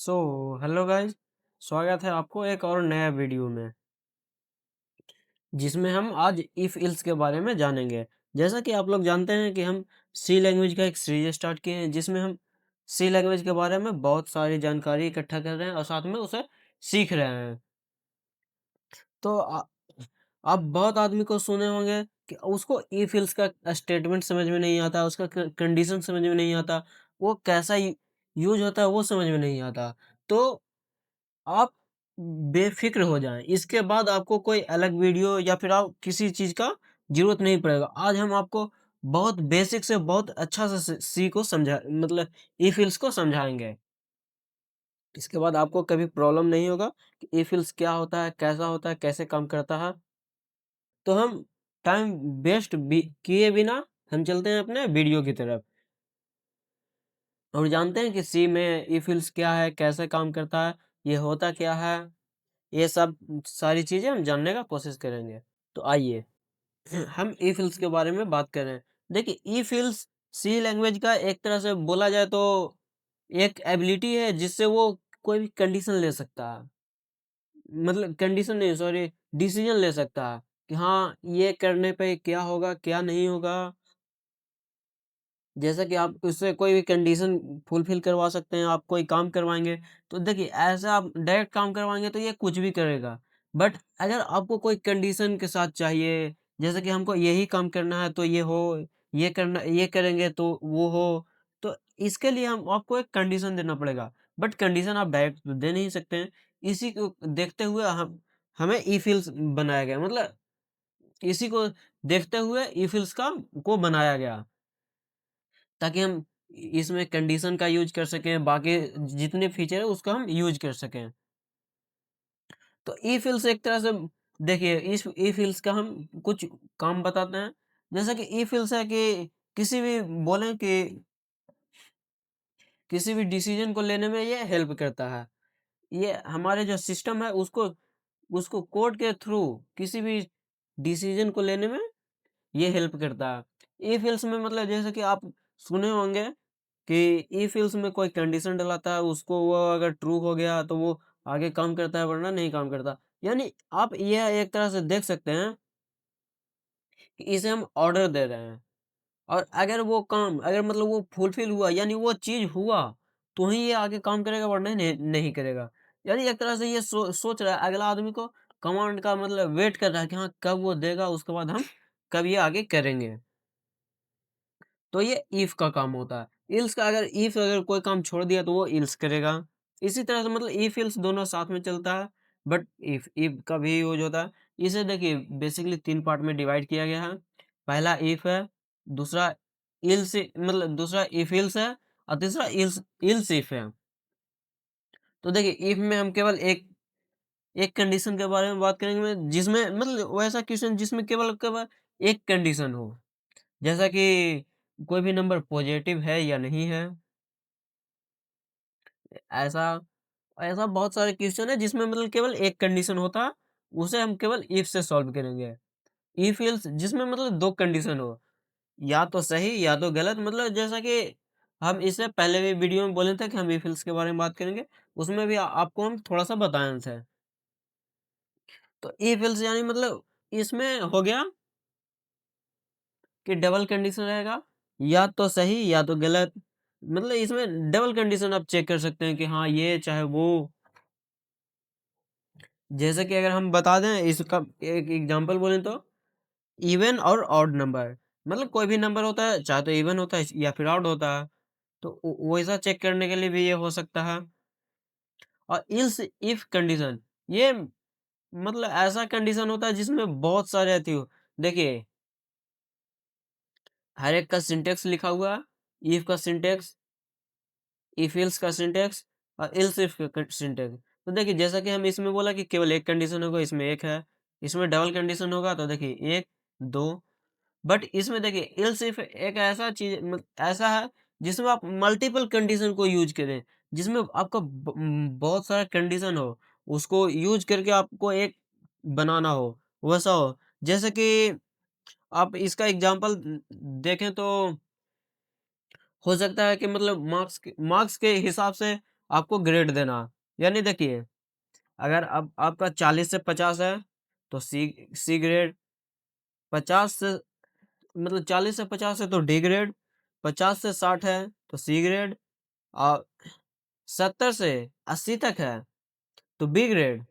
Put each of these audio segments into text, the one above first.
So hello guys. स्वागत है आपको एक और नया वीडियो में, जिसमें हम आज इफ इल्स के बारे में जानेंगे। जैसा कि आप लोग जानते हैं कि हम सी लैंग्वेज का एक सीरीज स्टार्ट किए हैं, जिसमें हम सी लैंग्वेज के बारे में बहुत सारी जानकारी इकट्ठा कर रहे हैं और साथ में उसे सीख रहे हैं। तो आप बहुत आदमी को सुने होंगे कि उसको इफ इल्स का स्टेटमेंट समझ में नहीं आता, उसका कंडीशन समझ में नहीं आता, वो कैसा यूज होता है वो समझ में नहीं आता। तो आप बेफ़िक्र हो जाएँ, इसके बाद आपको कोई अलग वीडियो या फिर आप किसी चीज़ का ज़रूरत नहीं पड़ेगा। आज हम आपको बहुत बेसिक से बहुत अच्छा सा सी को समझा मतलब ई-फ़िल्स को समझाएँगे। इसके बाद आपको कभी प्रॉब्लम नहीं होगा कि ई-फ़िल्स क्या होता है, कैसा होता है, कैसे काम करता है। तो हम टाइम वेस्ट किए बिना हम चलते हैं अपने वीडियो की तरफ और जानते हैं कि सी में ई-फ़िल्स क्या है, कैसे काम करता है, ये होता क्या है। ये सब सारी चीज़ें हम जानने का कोशिश करेंगे। तो आइए हम ई-फ़िल्स के बारे में बात करें। देखिए ई-फ़िल्स सी लैंग्वेज का एक तरह से बोला जाए तो एक एबिलिटी है जिससे वो कोई भी कंडीशन ले सकता है। मतलब कंडीशन नहीं, सॉरी, डिसीज़न ले सकता है कि हाँ, ये करने पे क्या होगा, क्या नहीं होगा। जैसा कि आप उससे कोई भी कंडीशन फुलफ़िल करवा सकते हैं, आप कोई काम करवाएँगे, तो देखिए ऐसा आप डायरेक्ट काम करवाएँगे तो ये कुछ भी करेगा। बट अगर आपको कोई कंडीशन के साथ चाहिए, जैसे कि हमको यही काम करना है तो ये हो, ये करेंगे तो वो हो, तो इसके लिए हम आपको एक कंडीशन देना पड़ेगा। बट कंडीशन आप डायरेक्ट तो दे नहीं सकते हैं। इसी को देखते हुए हमें ई-फ़िल्स बनाया गया, मतलब इसी को देखते हुए ई-फ़िल्स का को बनाया गया। ताकि हम इसमें कंडीशन का यूज़ कर सकें, बाकी जितने फीचर है उसका हम यूज़ कर सकें। तो ई-फ़िल्स एक तरह से देखिए इस ई-फ़िल्स का हम कुछ काम बताते हैं। जैसे कि ई-फ़िल्स है कि किसी भी बोलें कि किसी भी डिसीज़न को लेने में ये हेल्प करता है। ये हमारे जो सिस्टम है उसको उसको कोड के थ्रू किसी भी डिसीज़न को लेने में ये हेल्प करता है। ई-फ़िल्स में मतलब जैसे कि आप सुने होंगे कि ई-फ़िल्स में कोई कंडीशन डलाता है, उसको वो अगर ट्रू हो गया तो वो आगे काम करता है, वरना नहीं काम करता। यानी आप ये एक तरह से देख सकते हैं कि इसे हम ऑर्डर दे रहे हैं और अगर वो काम अगर मतलब वो फुलफ़िल हुआ, यानी वो चीज़ हुआ, तो ही ये आगे काम करेगा, वरना नहीं करेगा। यानी एक तरह से ये सोच रहा है अगला आदमी को, कमांड का मतलब वेट कर रहा है कि हाँ, कब वो देगा, उसके बाद हम कब ये आगे करेंगे। तो ये इफ का काम होता है। इल्स का अगर कोई काम छोड़ दिया तो वो इल्स करेगा। इसी तरह से मतलब इफ इल्स दोनों साथ में चलता है, बट इफ का भी यूज़ होता है। इसे देखिए बेसिकली 3 पार्ट में डिवाइड किया गया है। पहला इफ है, दूसरा इल्स मतलब दूसरा इफ इल्स है और तीसरा इल्स इल्स इफ है। तो देखिए इफ में हम केवल एक एक कंडीशन के बारे में बात करेंगे, जिसमें मतलब वैसा क्वेश्चन जिसमें केवल केवल एक कंडीशन हो। जैसा कि कोई भी नंबर पॉजिटिव है या नहीं है। ऐसा ऐसा बहुत सारे क्वेश्चन है जिसमें मतलब केवल एक कंडीशन होता है, उसे हम केवल इफ से सॉल्व करेंगे। इफ एल्स जिसमें मतलब 2 कंडीशन हो, या तो सही या तो गलत, मतलब जैसा कि हम इससे पहले भी वीडियो में बोले थे कि हम इफ एल्स के बारे में बात करेंगे, उसमें भी आपको हम थोड़ा-सा बताए थे। तो इफ एल्स यानी मतलब इसमें हो गया कि डबल कंडीशन रहेगा, या तो सही या तो गलत। मतलब इसमें डबल कंडीशन आप चेक कर सकते हैं कि हाँ, ये चाहे वो। जैसे कि अगर हम बता दें इसका एक एग्जांपल बोलें तो इवन और ऑड नंबर, मतलब कोई भी नंबर होता है, चाहे तो इवन होता है या फिर ऑड होता है, तो वैसा चेक करने के लिए भी ये हो सकता है। और इल्स इफ कंडीशन, ये मतलब ऐसा कंडीशन होता है जिसमें बहुत सारे अति हो। देखिए हर एक का सिंटेक्स लिखा हुआ है, इफ का सिंटेक्स, इफ एल्स का सिंटेक्स और एल्स इफ का सिंटेक्स। तो देखिए जैसा कि हम इसमें बोला कि केवल एक कंडीशन होगा, इसमें एक है। इसमें डबल कंडीशन होगा तो देखिए 1 2। बट इसमें देखिए एल्स इफ एक ऐसा चीज ऐसा है जिसमें आप मल्टीपल कंडीशन को यूज करें, जिसमें आपका बहुत सारा कंडीशन हो, उसको यूज करके आपको एक बनाना हो, वैसा हो। जैसे कि आप इसका एग्जांपल देखें तो हो सकता है कि मतलब मार्क्स के हिसाब से आपको ग्रेड देना। यानी देखिए, अगर अब आपका 40 से 50 है तो सी ग्रेड, 50 से मतलब 40 से 50 है तो डी ग्रेड, 50 से 60 है तो सी ग्रेड, और 70 से 80 तक है तो बी ग्रेड,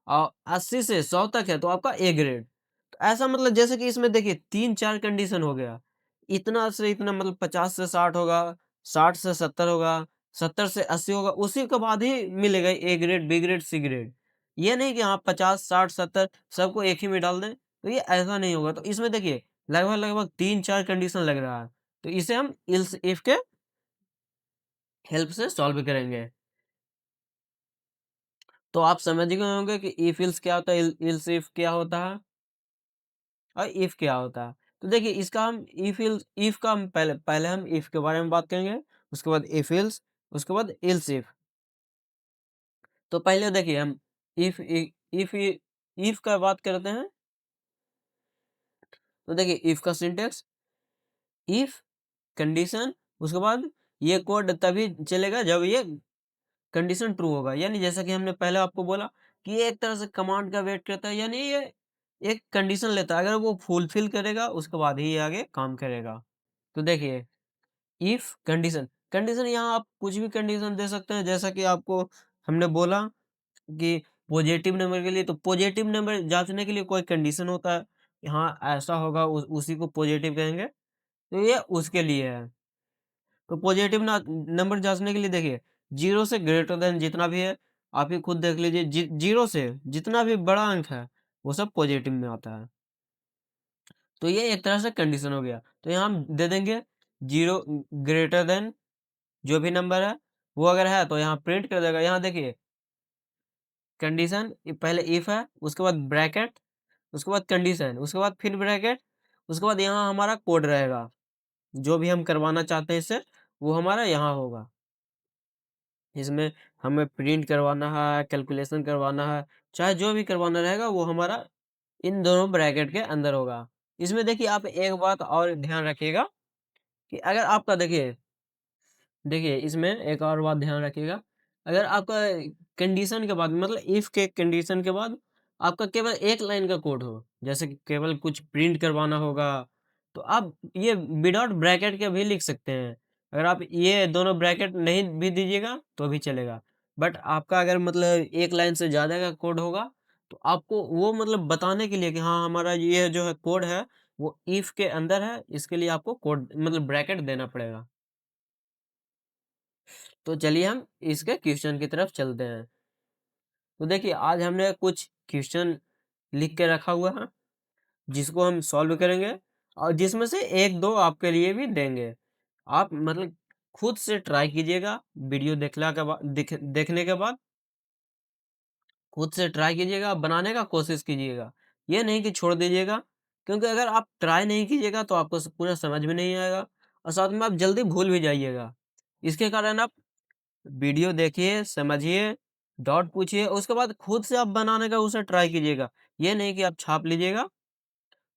और 80 से 100 तक है तो आपका ए ग्रेड। तो ऐसा मतलब जैसे कि इसमें देखिए 3-4 कंडीशन हो गया। इतना से इतना मतलब 50 से 60 होगा, 60 से 70 होगा, 70 से 80 होगा, उसी के बाद ही मिलेगा A grade, B grade, C grade. ये नहीं कि हाँ 50, 60, 70 सबको एक ही में डाल दें, तो ये ऐसा नहीं होगा। तो इसमें देखिए लगभग-लगभग 3-4 कंडीशन लग रहा है। तो इसे हम इल्स इफ के हेल्प से सॉल्व करेंगे। तो आप समझ गए होंगे कि इफ इल्स क्या होता है, इल्स इफ क्या होता है और इफ क्या होता है। तो देखिए इसका हम इफ का हम पहले पहले हम इफ के बारे में बात करेंगे, उसके बाद इफ इल्स, उसके बाद इल्स इफ। तो पहले देखिए हम इफ इफ इफ का बात करते हैं। तो देखिए इफ का सिंटेक्स, इफ कंडीशन, उसके बाद ये कोड तभी चलेगा जब ये कंडीशन ट्रू होगा। यानी जैसा कि हमने पहले आपको बोला कि ये एक तरह से कमांड का वेट करता है, यानी ये एक कंडीशन लेता है, अगर वो फुलफिल करेगा उसके बाद ही ये आगे काम करेगा। तो देखिए इफ कंडीशन, कंडीशन यहाँ आप कुछ भी कंडीशन दे सकते हैं, जैसा कि आपको हमने बोला कि पॉजिटिव नंबर के लिए, तो पॉजिटिव नंबर जांचने के लिए कोई कंडीशन होता है कि हाँ ऐसा होगा, उसी को पॉजिटिव कहेंगे। तो ये उसके लिए है। तो पॉजिटिव नंबर जांचने के लिए देखिए, जीरो से ग्रेटर देन जितना भी है, आप ही खुद देख लीजिए, जीरो से जितना भी बड़ा अंक है वो सब पॉजिटिव में आता है। तो ये एक तरह से कंडीशन हो गया। तो यहाँ हम दे देंगे जीरो ग्रेटर देन जो भी नंबर है, वो अगर है तो यहाँ प्रिंट कर देगा। यहाँ देखिए कंडीशन, पहले इफ है, उसके बाद ब्रैकेट, उसके बाद कंडीशन, उसके बाद फिर ब्रैकेट, उसके बाद यहाँ हमारा कोड रहेगा। जो भी हम करवाना चाहते हैं इससे, वो हमारा यहाँ होगा। इसमें हमें प्रिंट करवाना है, कैलकुलेशन करवाना है, चाहे जो भी करवाना रहेगा वो हमारा इन दोनों ब्रैकेट के अंदर होगा। इसमें देखिए आप एक बात और ध्यान रखिएगा कि अगर आपका देखिए इसमें एक और बात ध्यान रखिएगा, अगर आपका कंडीशन के बाद मतलब इफ के कंडीशन के बाद आपका केवल एक लाइन का कोड हो, जैसे कि केवल कुछ प्रिंट करवाना होगा, तो आप ये विदाउट ब्रैकेट के भी लिख सकते हैं। अगर आप ये दोनों ब्रैकेट नहीं भी दीजिएगा तो भी चलेगा। बट आपका अगर मतलब एक लाइन से ज़्यादा का कोड होगा, तो आपको वो मतलब बताने के लिए कि हाँ हमारा ये जो है कोड है वो इफ के अंदर है, इसके लिए आपको कोड मतलब ब्रैकेट देना पड़ेगा। तो चलिए हम इसके क्वेश्चन की तरफ चलते हैं। तो देखिए आज हमने कुछ क्वेश्चन लिख के रखा हुआ है, जिसको हम सॉल्व करेंगे और जिसमें से एक दो आपके लिए भी देंगे। आप मतलब खुद से ट्राई कीजिएगा, वीडियो देखने के बाद खुद से ट्राई कीजिएगा, बनाने का कोशिश कीजिएगा। ये नहीं कि छोड़ दीजिएगा, क्योंकि अगर आप ट्राई नहीं कीजिएगा तो आपको पूरा समझ में नहीं आएगा और साथ में आप जल्दी भूल भी जाइएगा। इसके कारण आप वीडियो देखिए, समझिए, डाउट पूछिए, उसके बाद खुद से आप बनाने का उसे ट्राई कीजिएगा। ये नहीं कि आप छाप लीजिएगा,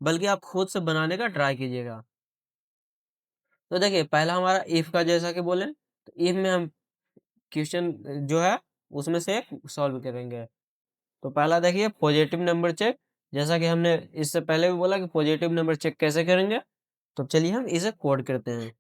बल्कि आप खुद से बनाने का ट्राई कीजिएगा। तो देखिए पहला हमारा इफ का, जैसा कि बोले, तो इफ में हम क्वेश्चन जो है उसमें से एक सॉल्व करेंगे। तो पहला देखिए पॉजिटिव नंबर चेक, जैसा कि हमने इससे पहले भी बोला कि पॉजिटिव नंबर चेक कैसे करेंगे। तो चलिए हम इसे कोड करते हैं।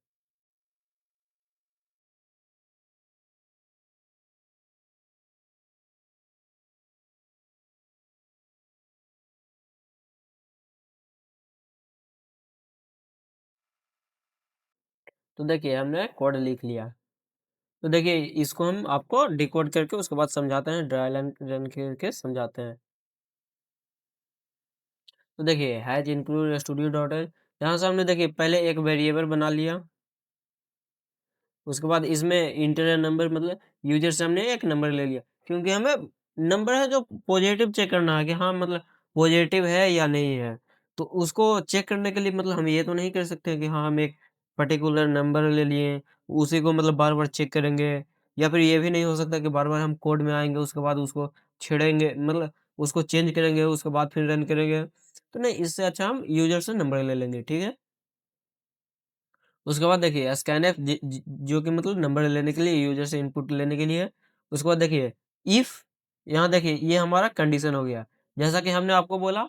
तो देखिए हमने कोड लिख लिया। तो देखिए इसको हम आपको डिकोड करके उसके बाद समझाते हैं, ड्राई रन रन करके समझाते हैं। तो देखिए हैज इंक्लूड स्टूडियो डॉट, यहाँ से हमने देखिए पहले एक वेरिएबल बना लिया। उसके बाद इसमें इंटर नंबर मतलब यूजर से हमने एक नंबर ले लिया, क्योंकि हमें नंबर है जो पॉजिटिव चेक करना है कि हाँ मतलब पॉजिटिव है या नहीं है। तो उसको चेक करने के लिए मतलब हम ये तो नहीं कर सकते कि हाँ हम एक पर्टिकुलर नंबर ले लिए, उसी को मतलब बार बार चेक करेंगे। या फिर ये भी नहीं हो सकता कि बार बार हम कोड में आएंगे उसके बाद उसको छेड़ेंगे, मतलब उसको चेंज करेंगे उसके बाद फिर रन करेंगे। तो नहीं, इससे अच्छा हम यूजर से नंबर ले लेंगे, ठीक है। उसके बाद देखिए स्कैनफ जो कि मतलब नंबर लेने के लिए, यूजर से इनपुट लेने के लिए है। उसके बाद देखिए इफ, यहाँ देखिए ये हमारा कंडीशन हो गया। जैसा कि हमने आपको बोला,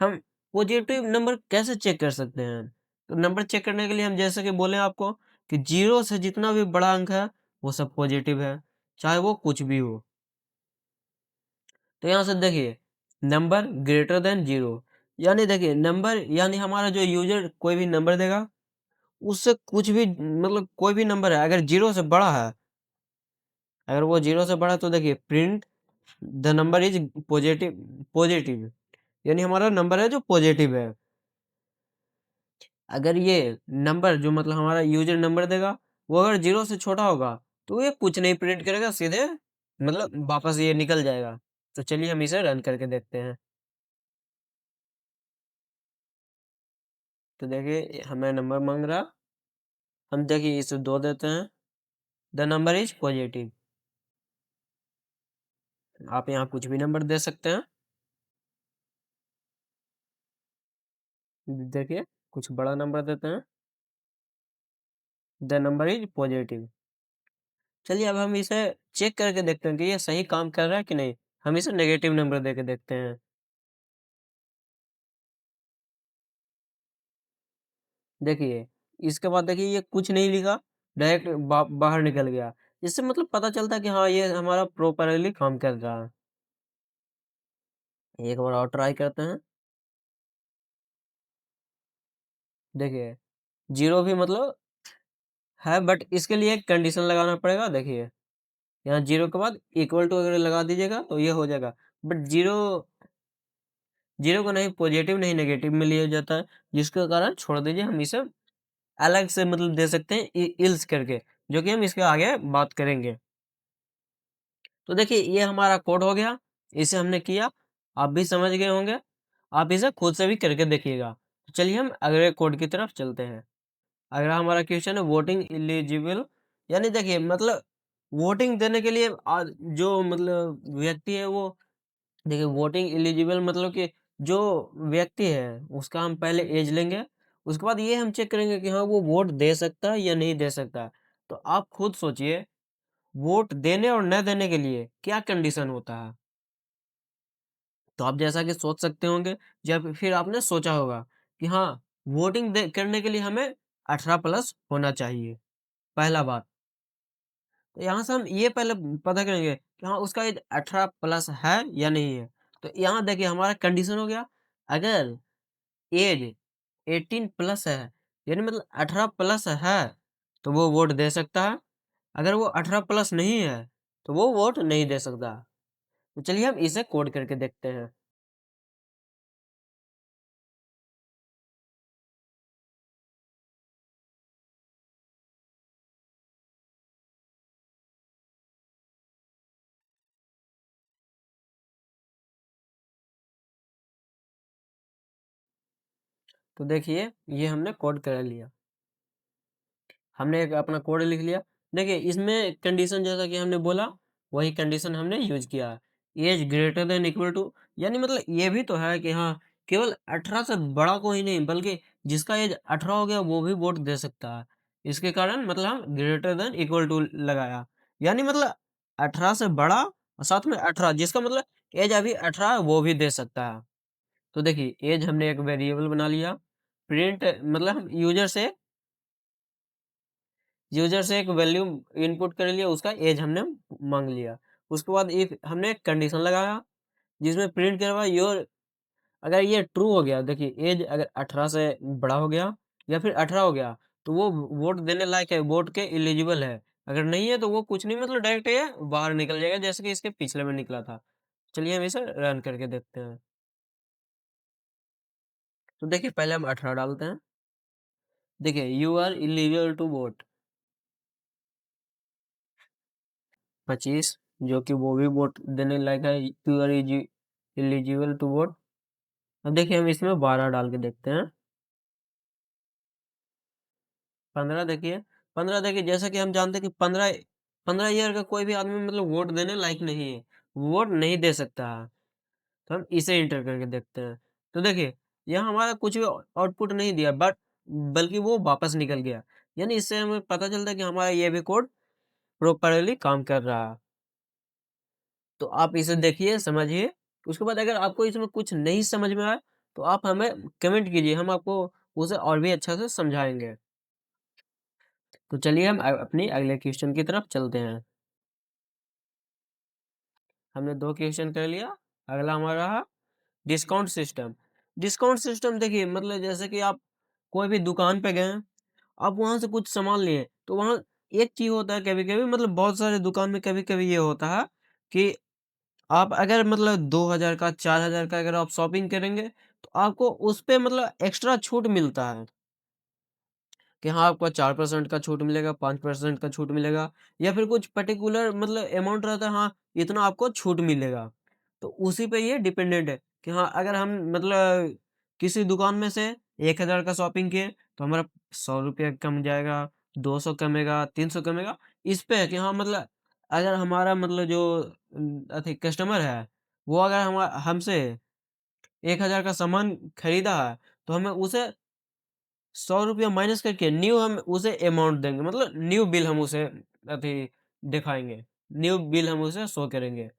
हम पॉजिटिव नंबर कैसे चेक कर सकते हैं? तो नंबर चेक करने के लिए हम जैसे कि बोले आपको कि 0 से जितना भी बड़ा अंक है, वो सब पॉजिटिव है, चाहे वो कुछ भी हो। तो यहाँ से देखिए नंबर ग्रेटर देन 0, यानी देखिए नंबर यानी हमारा जो यूज़र कोई भी नंबर देगा, उससे कुछ भी मतलब कोई भी नंबर है अगर 0 से बड़ा है, अगर वो 0 से बड़ा है तो देखिए print the number is positive, positive यानी हमारा नंबर है जो पॉजिटिव है। अगर ये नंबर जो मतलब हमारा यूज़र नंबर देगा, वो अगर 0 से छोटा होगा, तो ये कुछ नहीं प्रिंट करेगा, सीधे मतलब वापस ये निकल जाएगा। तो चलिए हम इसे रन करके देखते हैं। तो देखिए हमें नंबर माँग रहा, हम देखिए इसे 2 देते हैं, द नंबर इज़ पॉजिटिव। आप यहाँ कुछ भी नंबर दे सकते हैं। देखिए कुछ बड़ा नंबर देते हैं, द नंबर इज़ पॉजिटिव। चलिए अब हम इसे चेक करके देखते हैं कि ये सही काम कर रहा है कि नहीं। हम इसे नेगेटिव नंबर देके देखते हैं। देखिए, इसके बाद देखिए ये कुछ नहीं लिखा, डायरेक्ट बाहर निकल गया। इससे मतलब पता चलता है कि हाँ, ये हमारा प्रॉपरली काम कर रहा है। एक बार और ट्राई करते हैं। देखिए, 0 भी मतलब है, बट इसके लिए एक कंडीशन लगाना पड़ेगा। देखिए, यहाँ 0 के बाद इक्वल टू अगर लगा दीजिएगा तो ये हो जाएगा। बट 0 को नहीं पॉजिटिव नहीं नेगेटिव में लिया जाता है, जिसके कारण छोड़ दीजिए, हम इसे अलग से मतलब दे सकते हैं इल्स करके, जो कि हम इसके आगे बात करेंगे। तो देखिए ये हमारा कोड हो गया, इसे हमने किया, आप भी समझ गए होंगे, आप इसे खुद से भी करके देखिएगा। तो चलिए हम अगले कोड की तरफ चलते हैं। अगला हमारा क्वेश्चन है वोटिंग एलिजिबल, यानी देखिए मतलब वोटिंग देने के लिए जो मतलब व्यक्ति है वो, देखिए वोटिंग एलिजिबल मतलब कि जो व्यक्ति है उसका हम पहले एज लेंगे, उसके बाद ये हम चेक करेंगे कि हाँ वो वोट दे सकता है या नहीं दे सकता है। तो आप खुद सोचिए, वोट देने और न देने के लिए क्या कंडीशन होता है? तो आप जैसा कि सोच सकते होंगे, जब फिर आपने सोचा होगा कि हाँ, वोटिंग करने के लिए हमें 18 प्लस होना चाहिए, पहला बात। तो यहाँ से हम ये पहले पता करेंगे कि हाँ, उसका एज 18 प्लस है या नहीं है। तो यहाँ देखिए हमारा कंडीशन हो गया, अगर एज 18 प्लस है, यानी मतलब 18 प्लस है, तो वो वोट दे सकता है। अगर वो 18 प्लस नहीं है, तो वो वोट नहीं दे सकता। तो चलिए हम इसे कोड करके देखते हैं। तो देखिए ये हमने कोड कर लिया। हमने एक अपना कोड लिख लिया। देखिए इसमें कंडीशन जैसा कि हमने बोला, वही कंडीशन हमने यूज़ किया। As greater than equal to, यानी मतलब ये भी तो है कि हाँ, केवल 18 से बड़ा को ही नहीं बल्कि जिसका ऐज 18 हो गया वो भी वोट दे सकता है। इसके कारण मतलब हम ग्रेटर देन इक्वल टू लगाया। यानी मतलब 18 से बड़ा और साथ में 18, जिसका मतलब ऐज अभी 18 है वो भी दे सकता है। तो देखिए ऐज हमने एक वेरिएबल बना लिया। प्रिंट मतलब हम यूज़र से एक वैल्यू इनपुट कर लिया, उसका ऐज हमने माँग लिया। उसके बाद इफ हमने एक कंडीशन लगाया, जिसमें प्रिंट करवा योर, अगर ये ट्रू हो गया, देखिए ऐज अगर 18 से बड़ा हो गया या फिर 18 हो गया, तो वो वोट देने लायक है, वोट के एलिजिबल है। अगर नहीं है तो वो कुछ नहीं मतलब डायरेक्ट ये बाहर निकल जाएगा, जैसे कि इसके पिछले में निकला था। चलिए हम इसे रन करके देखते हैं। तो देखिए पहले हम 18 डालते हैं। देखिए you are eligible to vote 25, जो कि वो भी वोट देने लायक है, you are eligible to vote. अब देखिए हम इसमें 12 डाल के देखते हैं। 15 देखिए, 15 देखिए जैसा कि हम जानते हैं कि 15 ईयर का कोई भी आदमी मतलब वोट देने लायक नहीं है, वोट नहीं दे सकता है। तो हम इसे इंटर करके देखते हैं। तो देखिए यहाँ हमारा कुछ भी आउटपुट नहीं दिया, बट बल्कि वो वापस निकल गया। यानी इससे हमें पता चलता है कि हमारा ये भी कोड प्रॉपरली काम कर रहा है। तो आप इसे देखिए, समझिए। उसके बाद अगर आपको इसमें कुछ नहीं समझ में आए, तो आप हमें कमेंट कीजिए, हम आपको उसे और भी अच्छा से समझाएँगे। तो चलिए हम अपनी अगले क्वेश्चन की तरफ चलते हैं। हमने 2 क्वेश्चन कर लिया, अगला हमारा रहा डिस्काउंट सिस्टम। डिस्काउंट सिस्टम देखिए, मतलब जैसे कि आप कोई भी दुकान पे गए हैं, आप वहाँ से कुछ सामान लिए, तो वहाँ एक चीज़ होता है कभी-कभी, मतलब बहुत सारे दुकान में कभी-कभी ये होता है कि आप अगर मतलब 2000 का, 4000 का अगर आप शॉपिंग करेंगे, तो आपको उस पे मतलब एक्स्ट्रा छूट मिलता है। कि हाँ, आपको 4% का छूट मिलेगा, 5% का छूट मिलेगा, या फिर कुछ पर्टिकुलर मतलब अमाउंट रहता है, हाँ, इतना आपको छूट मिलेगा। तो उसी पे ये डिपेंडेंट है कि हाँ, अगर हम मतलब किसी दुकान में से 1000 का शॉपिंग किए, तो हमारा ₹100 कम जाएगा, 200 कमेगा, 300 कमेगा। इस पे है कि हाँ, मतलब अगर हमारा मतलब जो अथी कस्टमर है, वो अगर हमसे 1000 का सामान खरीदा है, तो हमें उसे ₹100 माइनस करके न्यू हम उसे अमाउंट देंगे, मतलब न्यू बिल हम उसे अथी दिखाएँगे। न्यू बिल हम उसे शो करेंगे।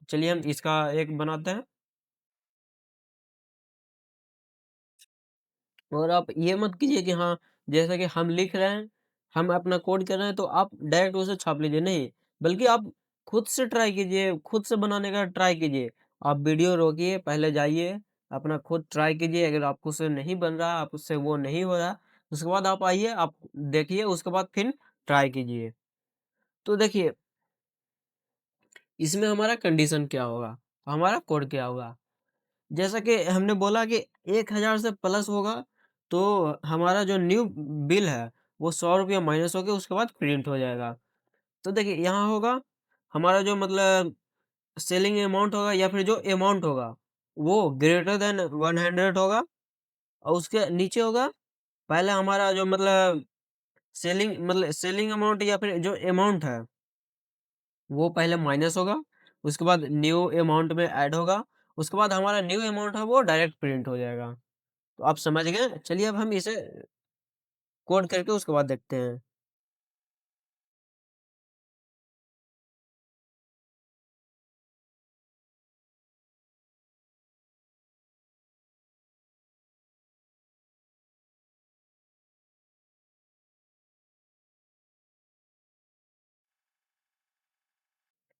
चलिए हम इसका एक बनाते हैं। और आप ये मत कीजिए कि हाँ, जैसा कि हम लिख रहे हैं, हम अपना कोड कर रहे हैं, तो आप डायरेक्ट उसे छाप लीजिए, नहीं। बल्कि आप खुद से ट्राई कीजिए, खुद से बनाने का ट्राई कीजिए। आप वीडियो रोकिए, पहले जाइए, अपना खुद ट्राई कीजिए, अगर आपको से नहीं बन रहा, आप उससे वो नहीं हो रहा, उसके बाद आप आइए, आप देखिए, उसके बाद फिर ट्राई कीजिए। तो देखिए, इसमें हमारा कंडीशन क्या होगा? हमारा कोड क्या होगा? जैसा कि हमने बोला कि 1000 से प्लस होगा, तो हमारा जो न्यू बिल है, वो ₹100 माइनस होके उसके बाद प्रिंट हो जाएगा। तो देखिए, यहाँ होगा हमारा जो मतलब सेलिंग अमाउंट होगा, या फिर जो अमाउंट होगा, वो ग्रेटर देन 100 होगा, और उसके नीचे होगा पहले हमारा जो मतलब सेलिंग अमाउंट, या फिर जो अमाउंट है, वो पहले माइनस होगा, उसके बाद न्यू अमाउंट में ऐड होगा, उसके बाद हमारा न्यू अमाउंट है वो डायरेक्ट प्रिंट हो जाएगा। तो आप समझ गए? चलिए अब हम इसे कोड करके उसके बाद देखते हैं।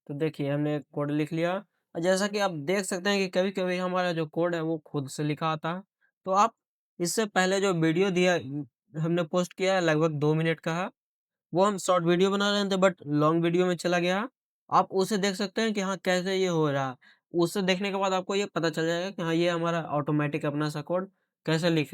तो देखिए, हमने कोड लिख लिया, और जैसा कि आप देख सकते हैं कि कभी-कभी हमारा जो कोड है वो खुद से लिखा आता है। तो आप इससे पहले जो वीडियो दिया हमने पोस्ट किया है, लगभग 2 मिनट का है। वो हम शॉर्ट वीडियो बना रहे थे, बट लॉन्ग वीडियो में चला गया। आप उसे देख सकते हैं कि हाँ, कैसे ये हो रहा है। उसे देखने के बाद आपको ये पता चल जाएगा कि हाँ, ये हमारा ऑटोमैटिक अपना सा कोड कैसे लिख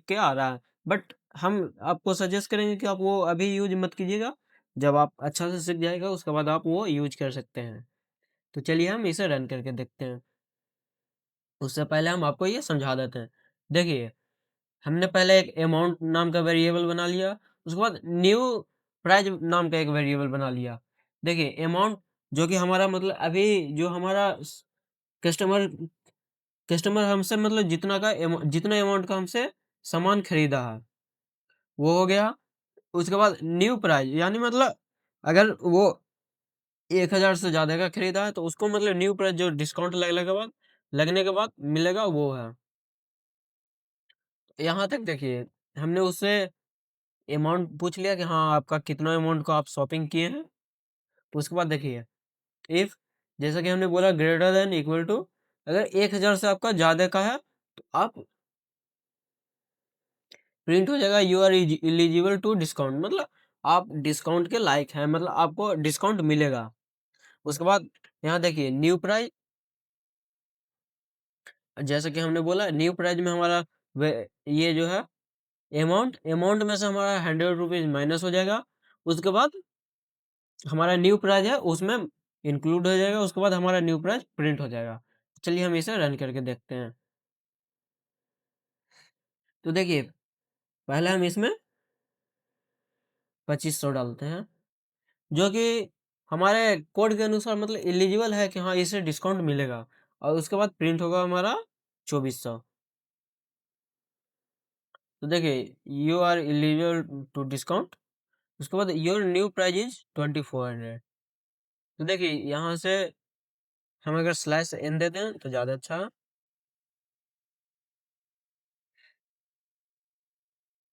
के आ रहा है। बट हम आपको सजेस्ट करेंगे कि आप वो अभी यूज़ मत कीजिएगा। जब आप अच्छा से सीख जाइएगा, उसके बाद आप वो यूज़ कर सकते हैं। तो चलिए हम इसे रन करके देखते हैं। उससे पहले हम आपको ये समझा देते हैं। देखिए, हमने पहले एक अमाउंट नाम का वेरिएबल बना लिया, उसके बाद न्यू प्राइस नाम का एक वेरिएबल बना लिया। देखिए, अमाउंट जो कि हमारा मतलब अभी जो हमारा कस्टमर कस्टमर हमसे मतलब जितना अमाउंट का हमसे सामान खरीदा है, वो हो गया। उसके बाद न्यू प्राइस, यानी मतलब अगर वो 1000 से ज़्यादा का खरीदा है, तो उसको मतलब न्यू प्राइस जो डिस्काउंट लगने के बाद मिलेगा, वो है। यहाँ तक देखिए, हमने उससे अमाउंट पूछ लिया कि हाँ, आपका कितना अमाउंट का आप शॉपिंग किए हैं। तो उसके बाद देखिए, इफ जैसा कि हमने बोला ग्रेटर देन इक्वल टू, अगर 1000 से आपका ज़्यादा का है, तो आप प्रिंट हो जाएगा you are eligible to discount, मतलब आप डिस्काउंट के लायक हैं, मतलब आपको डिस्काउंट मिलेगा। उसके बाद यहाँ देखिए न्यू प्राइस, जैसा कि हमने बोला न्यू प्राइस में हमारा वे ये जो है अमाउंट में से हमारा ₹100 माइनस हो जाएगा। उसके बाद हमारा न्यू प्राइस है उसमें इंक्लूड हो जाएगा, उसके बाद हमारा न्यू प्राइस प्रिंट हो जाएगा। चलिए हम इसे रन करके देखते हैं। तो देखिए, पहले हम इसमें 2500 डालते हैं, जो कि हमारे कोड के अनुसार मतलब एलिजिबल है कि हाँ, इसे डिस्काउंट मिलेगा, और उसके बाद प्रिंट होगा हमारा 2400। तो देखिए, you are eligible to discount, उसके बाद योर न्यू प्राइस इज़ 2400। तो देखिए यहाँ से हम अगर स्लैश एन देते हैं तो ज़्यादा अच्छा है।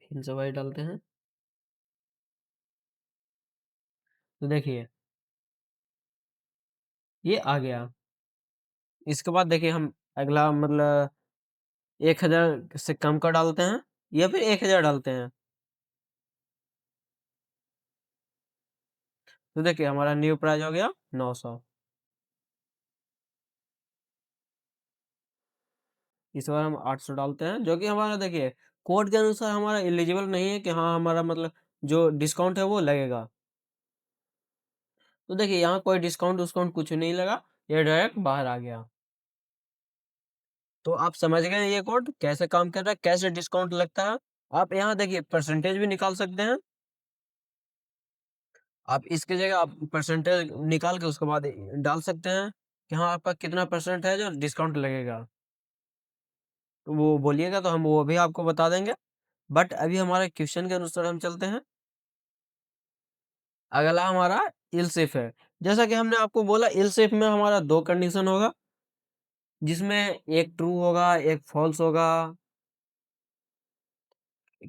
फिर से वाई डालते हैं। तो देखिए, ये आ गया। इसके बाद देखिए हम अगला मतलब 1000 से कम का डालते हैं या फिर 1000 डालते हैं। तो देखिए हमारा न्यू प्राइस हो गया 900। इस बार हम 800 डालते हैं, जो कि हमारा देखिए कोड के अनुसार हमारा एलिजिबल नहीं है कि हाँ, हमारा मतलब जो डिस्काउंट है वो लगेगा। तो देखिए यहाँ कोई डिस्काउंट-विस्काउंट कुछ नहीं लगा, ये डायरेक्ट बाहर आ गया। तो आप समझ गए ये कोड कैसे काम कर रहा है, कैसे डिस्काउंट लगता है। आप यहाँ देखिए परसेंटेज भी निकाल सकते हैं। आप इसकी जगह आप परसेंटेज निकाल के उसके बाद डाल सकते हैं कि हाँ, आपका कितना परसेंट है जो डिस्काउंट लगेगा। तो वो बोलिएगा तो हम वो भी आपको बता देंगे। बट अभी हमारे क्वेश्चन के अनुसार हम चलते हैं। अगला हमारा इल्स इफ है। जैसा कि हमने आपको बोला इल्स इफ में हमारा 2 कंडीशन होगा, जिसमें एक ट्रू होगा, एक फॉल्स होगा।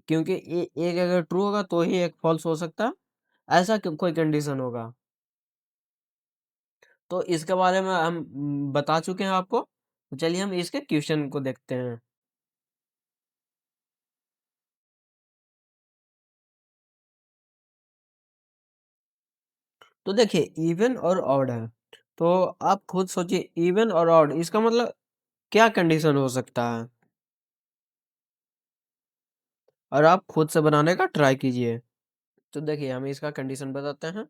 क्योंकि एक अगर ट्रू होगा तो ही एक फॉल्स हो सकता है, ऐसा कोई कंडीशन होगा। तो इसके बारे में हम बता चुके हैं आपको। तो चलिए हम इसके क्वेश्चन को देखते हैं। तो देखिए इवन और ऑड है। तो आप खुद सोचिए इवन और ऑड इसका मतलब क्या कंडीशन हो सकता है? और आप खुद से बनाने का ट्राई कीजिए। तो देखिए हम इसका कंडीशन बताते हैं।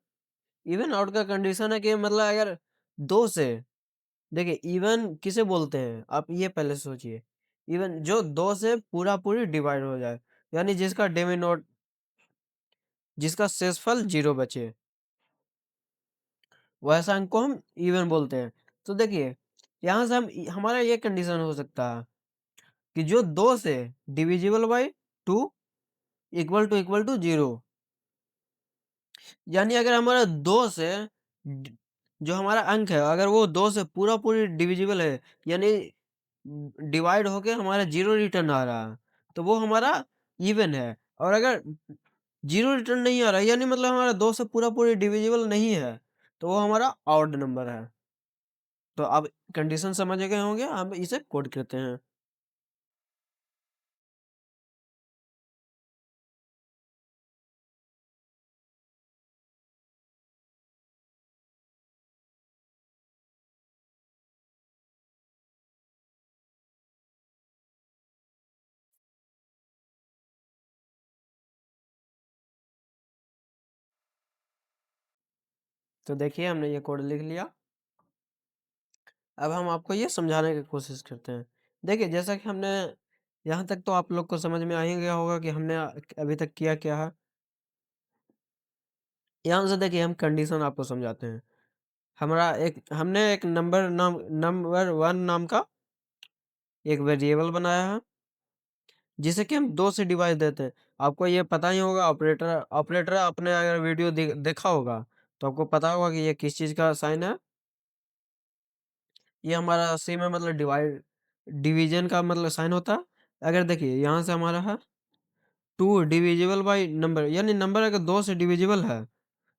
इवन आउट का कंडीशन है कि मतलब अगर 2 से देखिए इवन किसे बोलते हैं? आप ये पहले सोचिए। इवन जो 2 से पूरा-पूरी डिवाइड हो जाए, यानी जिसका शेषफल 0 बचे, वैसा अंक को हम इवन बोलते हैं। तो देखिए, यहाँ से हमारा ये कंडीशन हो सकता है कि जो 2 से डिविजिबल बाय 2 इक्वल टू 0। यानी अगर हमारा 2 से ड जो हमारा अंक है, अगर वो 2 से पूरा-पूरी डिविजिबल है, यानी डिवाइड होके हमारा 0 रिटर्न आ रहा है, तो वो हमारा इवन है। और अगर 0 रिटर्न नहीं आ रहा है, यानी मतलब हमारा 2 से पूरा-पूरी डिविजिबल नहीं है, तो वो हमारा ऑड नंबर है। तो अब कंडीशन समझ गए होंगे, हम इसे कोड करते हैं। तो देखिए हमने ये कोड लिख लिया। अब हम आपको ये समझाने की कोशिश करते हैं। देखिए जैसा कि हमने यहाँ तक तो आप लोग को समझ में आ ही गया होगा कि हमने अभी तक किया क्या है। यहाँ से देखिए हम कंडीशन आपको समझाते हैं। हमने एक नंबर 1 नाम का एक वेरिएबल बनाया है, जिसे कि हम 2 से डिवाइड देते हैं। आपको ये पता ही होगा, ऑपरेटर ऑपरेटर आपने अगर वीडियो देखा होगा, तो आपको पता होगा कि ये किस चीज़ का साइन है। ये हमारा सी में मतलब डिवीज़न का मतलब साइन होता है। अगर देखिए यहाँ से हमारा है 2 डिविजिबल बाय नंबर, यानी नंबर अगर 2 से डिविजिबल है,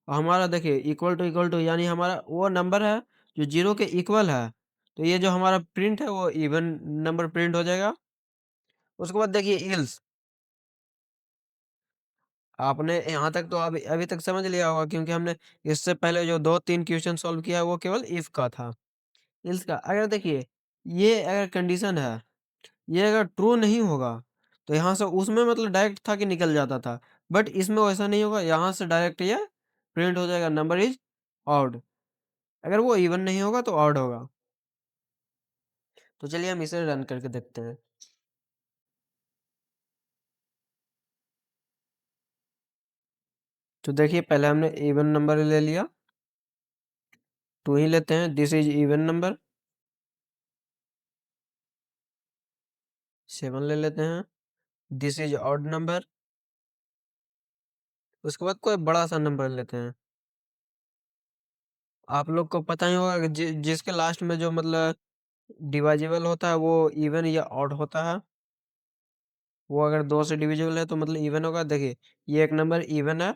और हमारा देखिए इक्वल टू यानी हमारा वो नंबर है जो 0 के इक्वल है, तो ये जो हमारा प्रिंट है वो इवन नंबर प्रिंट हो जाएगा। उसके बाद देखिए एल्स, आपने यहाँ तक तो अभी अभी तक समझ लिया होगा, क्योंकि हमने इससे पहले जो 2-3 क्वेश्चन सॉल्व किया है वो केवल इफ का था। एल्स का अगर देखिए ये अगर कंडीशन है, ये अगर ट्रू नहीं होगा, तो यहाँ से उसमें मतलब डायरेक्ट था कि निकल जाता था। बट इसमें वैसा नहीं होगा, यहाँ से डायरेक्ट ये प्रिंट हो जाएगा नंबर इज़ ऑड। अगर वो इवन नहीं होगा तो ऑड होगा। तो चलिए हम इसे रन करके देखते हैं। तो देखिए पहले हमने इवन नंबर ले लिया, 2 ही लेते हैं, दिस इज़ इवन नंबर। 7 ले लेते हैं, दिस इज़ ऑड नंबर। उसके बाद कोई बड़ा-सा नंबर लेते हैं, आप लोग को पता ही होगा कि जिसके लास्ट में जो मतलब डिवाइजेबल होता है वो इवन या ऑड होता है। वो अगर 2 से डिविजिबल है तो मतलब इवन होगा। देखिए, ये एक नंबर इवन है।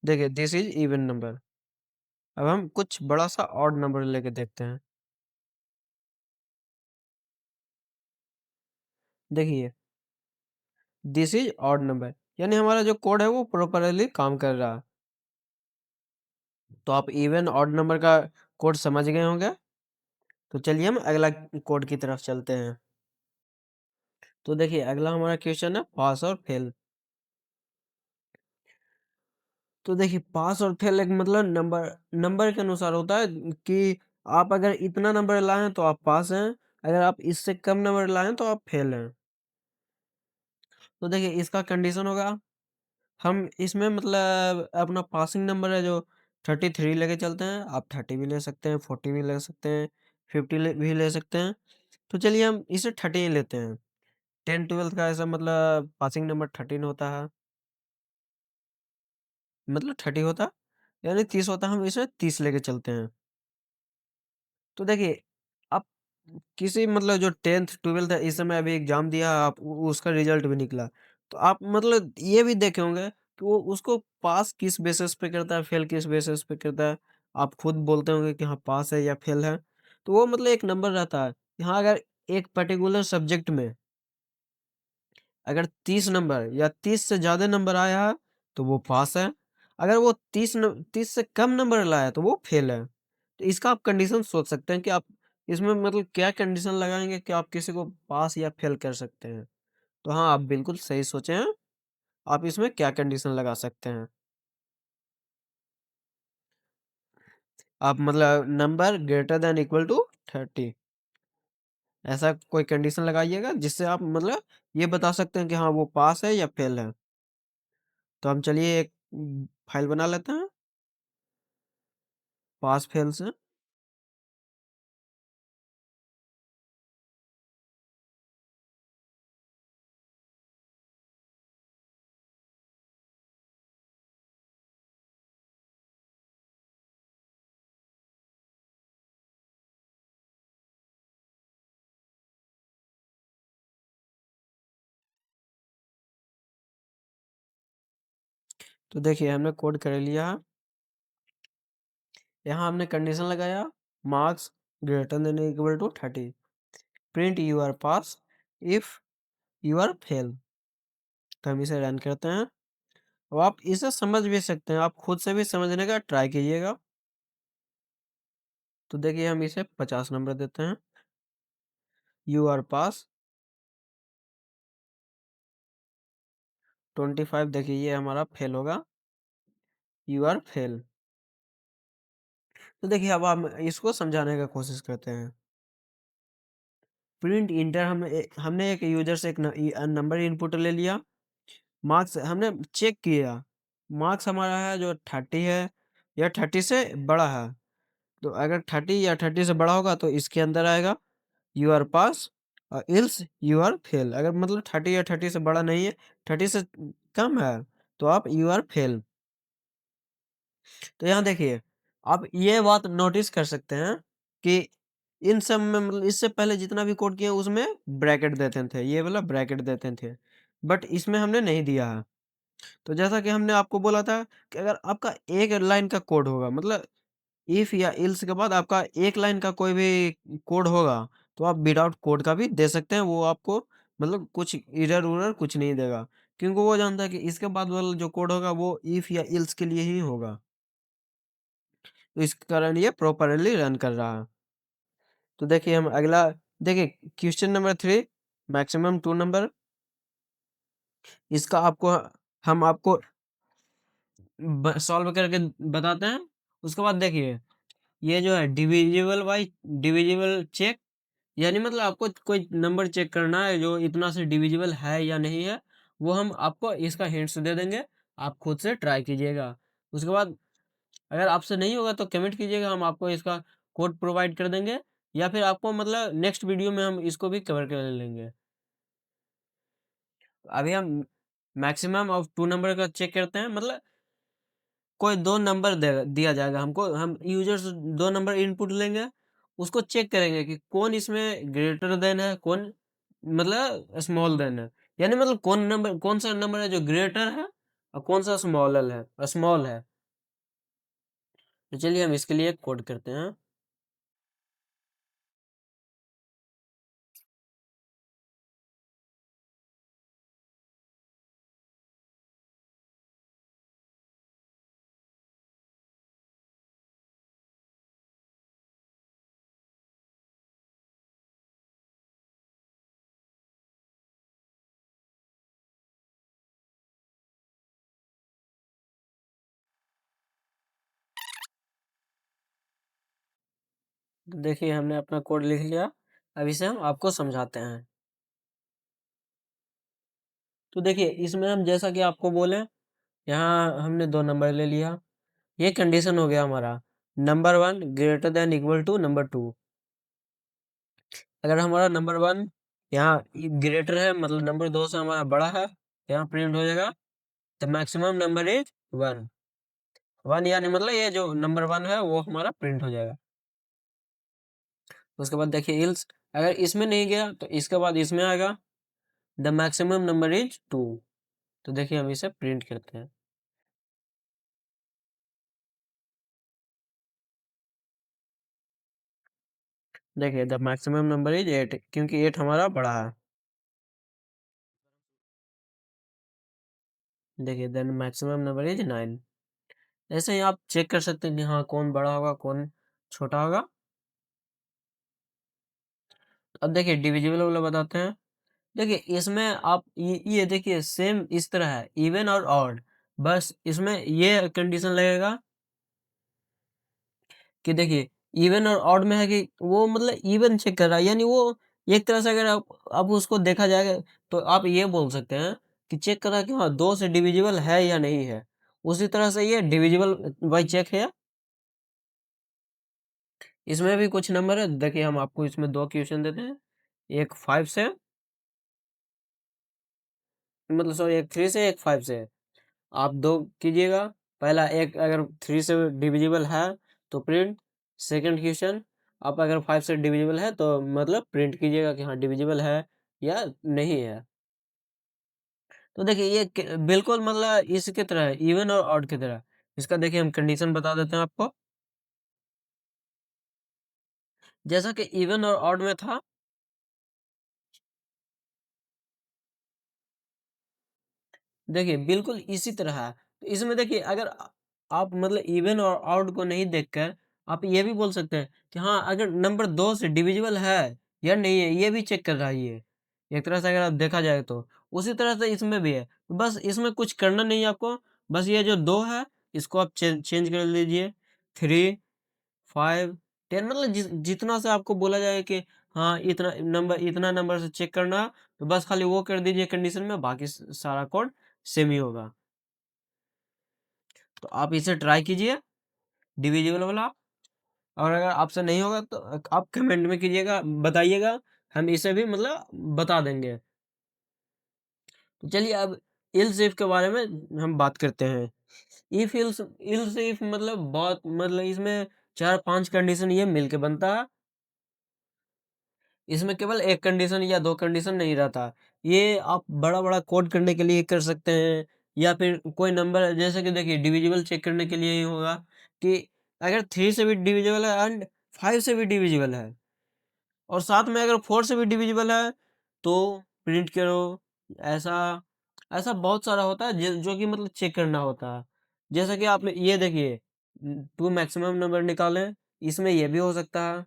देखिए, दिस इज़ इवन नंबर। अब हम कुछ बड़ा-सा ऑड नंबर लेके देखते हैं। देखिए, दिस इज़ ऑड नंबर, यानी हमारा जो कोड है वो प्रॉपरली काम कर रहा है। तो आप इवन ऑड नंबर का कोड समझ गए होंगे। तो चलिए हम अगला कोड की तरफ चलते हैं। तो देखिए, अगला हमारा क्वेश्चन है पास और फेल। तो देखिए, पास और फेल एक मतलब नंबर नंबर के अनुसार होता है कि आप अगर इतना नंबर लाए हैं तो आप पास हैं, अगर आप इससे कम नंबर लाए हैं तो आप फेल हैं। तो देखिए, इसका कंडीशन होगा, हम इसमें मतलब अपना पासिंग नंबर है जो 33 लेके चलते हैं। आप 30 भी ले सकते हैं, 40 भी ले सकते हैं, 50 भी ले सकते हैं। तो चलिए हम इसे 13 लेते हैं। 10-12 का ऐसा मतलब पासिंग नंबर 13 होता है, मतलब 30 होता, यानी 30 होता, हम इसे 30 लेके चलते हैं। तो देखिए, आप किसी मतलब जो 10th 12th है, इस समय अभी एग्ज़ाम दिया, आप उसका रिज़ल्ट भी निकला। तो आप मतलब ये भी देखे होंगे कि वो उसको पास किस बेसिस पे करता है, फेल किस बेसिस पे करता है। आप खुद बोलते होंगे कि हाँ, पास है या फेल है। तो वो मतलब एक नंबर रहता है। यहाँ अगर एक पर्टिकुलर सब्जेक्ट में अगर 30 नंबर या 30 से ज़्यादा नंबर आया है, तो वो पास है। अगर वो 30 से कम नंबर लाया है, तो वो फेल है। तो इसका आप कंडीशन सोच सकते हैं कि आप इसमें मतलब क्या कंडीशन लगाएँगे कि आप किसी को पास या फेल कर सकते हैं। तो हाँ, आप बिल्कुल सही सोचे हैं। आप इसमें क्या कंडीशन लगा सकते हैं? आप मतलब number greater than equal to 30, ऐसा कोई कंडीशन लगाइएगा जिससे आप मतलब ये बता सकते हैं कि हाँ, वो पास है या फेल है। तो हम चलिए एक फाइल बना लेते हैं पास फेल से। तो देखिए, हमने कोड कर लिया है। यहाँ हमने कंडीशन लगाया, marks greater than equal to 30, print you are pass if you are fail. तो हम इसे रन करते हैं। अब आप इसे समझ भी सकते हैं, आप खुद से भी समझने का ट्राई कीजिएगा। तो देखिए, हम इसे 50 नंबर देते हैं। यू आर पास 25, देखिए ये हमारा फेल होगा। You are fail. तो देखिए, अब हम इसको समझाने का कोशिश करते हैं। प्रिंट इंटर हमने एक यूजर से एक नंबर इनपुट ले लिया। मार्क्स हमने चेक किया, मार्क्स हमारा है जो 30 है या 30 से बड़ा है। तो अगर 30 या 30 से बड़ा होगा तो इसके अंदर आएगा यू आर पास, और इल्स यू आर फेल। अगर मतलब 30 या 30 से बड़ा नहीं है, 30 से कम है, तो आप यू आर फेल। तो यहाँ देखिए, आप ये बात नोटिस कर सकते हैं कि इन सब में मतलब इससे पहले जितना भी कोड किया उसमें ब्रैकेट देते थे, ये वाला ब्रैकेट देते थे, बट इसमें हमने नहीं दिया है। तो जैसा कि हमने आपको बोला था कि अगर आपका एक लाइन का कोड होगा, मतलब इफ या इल्स के बाद आपका एक लाइन का कोई भी कोड होगा, तो आप विदाउट कोड का भी दे सकते हैं। वो आपको मतलब कुछ एरर-उरर कुछ नहीं देगा, क्योंकि वो जानता है कि इसके बाद वाला जो कोड होगा वो इफ या इल्स के लिए ही होगा। तो इस कारण ये प्रॉपरली रन कर रहा है। तो देखिए, हम अगला देखिए, क्वेश्चन नंबर 3, मैक्सिमम 2 नंबर। इसका आपको हम आपको सॉल्व करके बताते हैं। उसके बाद देखिए, ये जो है डिविजिबल बाई डिविजिबल चेक, यानी मतलब आपको कोई नंबर चेक करना है जो इतना से डिविजिबल है या नहीं है, वो हम आपको इसका हिंट्स दे देंगे। आप खुद से ट्राई कीजिएगा। उसके बाद अगर आपसे नहीं होगा तो कमेंट कीजिएगा, हम आपको इसका कोड प्रोवाइड कर देंगे, या फिर आपको मतलब नेक्स्ट वीडियो में हम इसको भी कवर कर लेंगे। अभी हम मैक्सिमम ऑफ 2 नंबर का चेक करते हैं, मतलब कोई 2 नंबर दे दिया जाएगा हमको, हम यूज़र्स 2 नंबर इनपुट लेंगे, उसको चेक करेंगे कि कौन इसमें ग्रेटर देन है, कौन मतलब स्मॉल देन है। यानी मतलब कौन-सा नंबर है जो ग्रेटर है और कौन-सा स्मॉल है। तो चलिए हम इसके लिए कोड करते हैं। तो देखिए हमने अपना कोड लिख लिया, अब इसे हम आपको समझाते हैं। तो देखिए इसमें हम जैसा कि आपको बोले, यहाँ हमने 2 नंबर ले लिया। ये कंडीशन हो गया हमारा number 1 greater than equal to number 2। अगर हमारा नंबर 1 यहाँ ग्रेटर है मतलब नंबर 2 से हमारा बड़ा है, यहाँ प्रिंट हो जाएगा द मैक्सिमम नंबर इज 1। 1 यानी मतलब ये जो नंबर 1 है वो हमारा प्रिंट हो जाएगा। उसके बाद देखिए इल्स, अगर इसमें नहीं गया तो इसके बाद इसमें आएगा द मैक्सिमम नंबर इज 2। तो देखिए हम इसे प्रिंट करते हैं। देखिए द मैक्सिमम नंबर इज 8 क्योंकि 8 हमारा बड़ा है। देखिए देन मैक्सिमम नंबर इज 9। ऐसे ही आप चेक कर सकते हैं कि हाँ कौन बड़ा होगा कौन छोटा होगा। अब देखिए डिविजिबल वाला बताते हैं। देखिए इसमें आप ये देखिए सेम इस तरह है इवन और ऑड, बस इसमें ये कंडीशन लगेगा कि देखिए इवन और ऑड में है कि वो मतलब इवन चेक कर रहा है, यानी वो एक तरह से अगर आप अब उसको देखा जाएगा तो आप ये बोल सकते हैं कि चेक कर रहा है कि हाँ 2 से डिविजिबल है या नहीं है। उसी तरह से ये डिविजिबल बाई चेक है। इसमें भी कुछ नंबर है, देखिए हम आपको इसमें 2 क्वेश्चन देते हैं। एक 5 से मतलब सॉरी एक 3 से एक 5 से। आप 2 कीजिएगा। पहला एक अगर 3 से डिविजिबल है तो प्रिंट, सेकंड क्वेश्चन आप अगर 5 से डिविजिबल है तो मतलब प्रिंट कीजिएगा कि हाँ डिविजिबल है या नहीं है। तो देखिए ये बिल्कुल मतलब इसकी तरह है, इवन और ऑड की तरह। इसका देखिए हम कंडीशन बता देते हैं आपको। जैसा कि इवन और ऑड में था, देखिए बिल्कुल इसी तरह है। तो इसमें देखिए अगर आप मतलब इवन और ऑड को नहीं देखकर आप ये भी बोल सकते हैं कि हाँ अगर नंबर 2 से डिविजिबल है या नहीं है, ये भी चेक कर रहा है ये। एक तरह से अगर आप देखा जाए तो उसी तरह से इसमें भी है। बस इसमें कुछ करना नहीं है आपको, बस ये जो 2 है इसको आप चेंज कर लीजिए। 3 5 10 मतलब जितना से आपको बोला जाए कि हाँ इतना नंबर से चेक करना है, तो बस खाली वो कर दीजिए कंडीशन में, बाकी सारा कोड सेम ही होगा। तो आप इसे ट्राई कीजिए डिविजिबल वाला, और अगर आपसे नहीं होगा तो आप कमेंट में कीजिएगा, बताइएगा, हम इसे भी मतलब बता देंगे। तो चलिए अब इल्स इफ के बारे में हम बात करते हैं। इफ इल्स इल्स इफ मतलब बहुत मतलब इसमें 4-5 कंडीशन ये मिलके बनता है। इसमें केवल 1 कंडीशन या 2 कंडीशन नहीं रहता। ये आप बड़ा-बड़ा कोड करने के लिए कर सकते हैं, या फिर कोई नंबर जैसे कि देखिए डिविजिबल चेक करने के लिए ये होगा कि अगर 3 से भी डिविजिबल है एंड 5 से भी डिविजिबल है और साथ में अगर 4 से भी डिविजिबल है तो प्रिंट करो। ऐसा ऐसा बहुत सारा होता है जो कि मतलब चेक करना होता है। जैसा कि आप ये देखिए 2 मैक्सिमम नंबर निकालें, इसमें ये भी हो सकता है